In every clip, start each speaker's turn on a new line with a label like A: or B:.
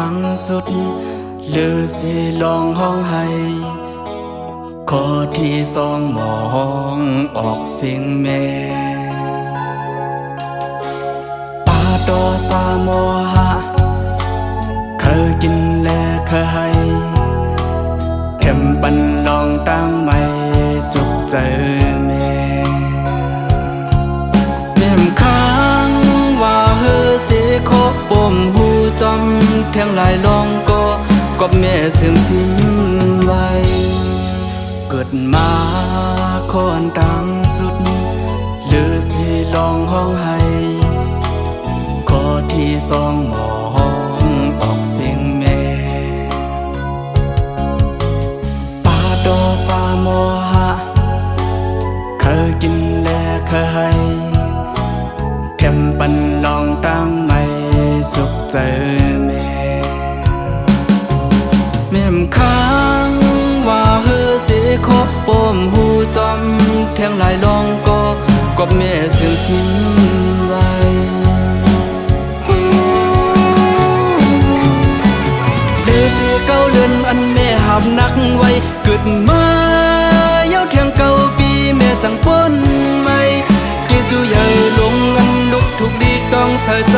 A: ดังสุดหรือสิลองห้องให้ข้อที่สองมองออกเสียงแม่ปาโดซาโมหะเคยกินและเคยให้เข็มปันลองตั้งไม่สุขใจแม่เม่มค้างว่าเฮือสิโคปมหูจำเทียงหลายลองก็กบแม่เสียงสิ้นไว้เกิดมาคนดังสุดหรือสิลองห้องให้ข้อที่สองมองออกเสียงแม่ปาโดซาโมหะเคยกินและเคยให้เข็มปันลองตั้งไม่สุขใจแม่เม่มค้างว่าเฮือสิคบปมหูจอมเทียงหลายลองก็กบแม่เสียงสิ้นไว้หรือสิเก้าเลือนอันแม่หับนักไว้เกิดมาเย้าเทียงเก้าปีแม่สั่งพ้นไม่กิจูใหญ่ลงอันลุกทุกดีต้องเสียใจ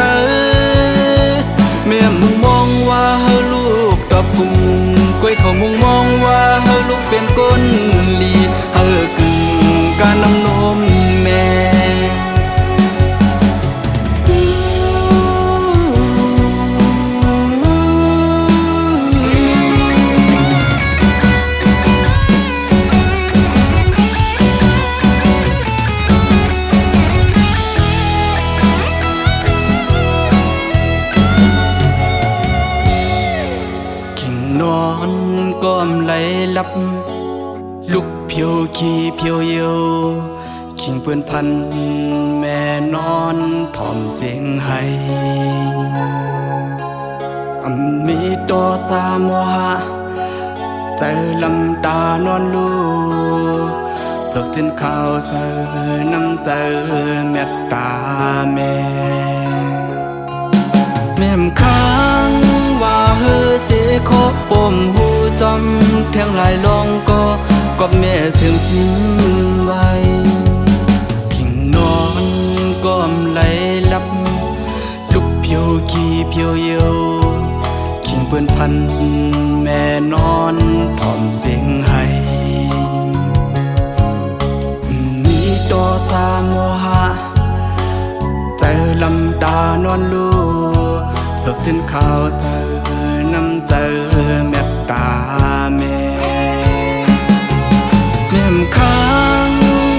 A: แม่มุงมองว่าเฮาลูกตอบกุมก้อยเขามุงมองว่าเฮาลูกเป็นก้นลีเฮากึ่งการนำนมแม่นอนก้มไหลหลับลุกเพียวขี้เพียวเยียวขิงเปื้อนพันแม่นอนถ่อมเสียงให้มีตัวสาโมหะใจลำตานอนลูเพิกจนข้าวเสือน้ำใจเมตตาแม่แม่มค้างว่าเฮือสิโคปมหูจอมเทียงหลายลองก็กบแม่เสียงสิ้นไว้ขิงนอนก้มไหลหลับลุกเพียวขี้เพียวเยียวขิงเปื้อนพันแม่นอนถ่อมเสียงให้มีตัวสาโมหะใจลำตานอนลูเพิกจนข้าวเสือน้ำใจเมตตาแม่เม่มค้าง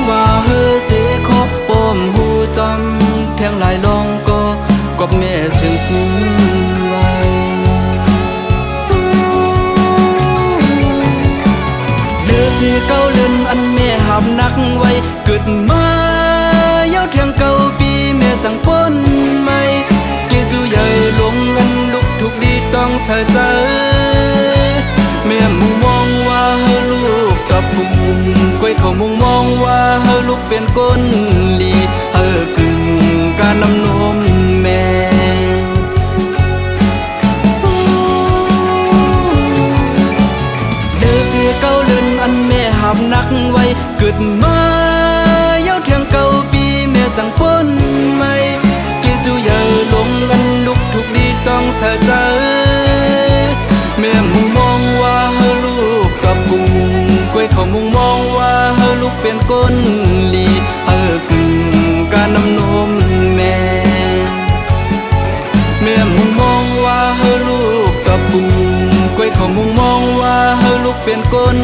A: ว่าเฮือสิคบปมหูจอมเทียงหลายลองก็กบแม่เสียงสิ้นไว้หรือสิเก้าเลือนอันแม่หับนักไว้เกิดมาเย้าเทียงเก้าปีแม่สั่งพ้นไม่กิจูใหญ่ลงอันลุกทุกดีต้องเสียใจแม่มุงมองว่าเฮาลูกตอบกุมก้อยเขามุงมองว่าเฮาลูกเป็นก้นลีเฮากึ่งการนำนมแม่เดือสิเก้าเลือนอันแม่หับนักไว้เกิดมาเย้าเทียงเก้าปีแม่สั่งพ้นไม่กิจูใหญ่ลงอันลุกทุกดีต้องเสียใจแม่มุงมองว่าเฮาลูกตอบกุมก้อยเขามุงมองว่าเฮาลูกเป็นก้นลีเฮากึ่งการนำนมแม่แม่มุงมองว่าเฮาลูกตอบกุมก้อยเขามุงมองว่าเฮาลูกเป็นก้น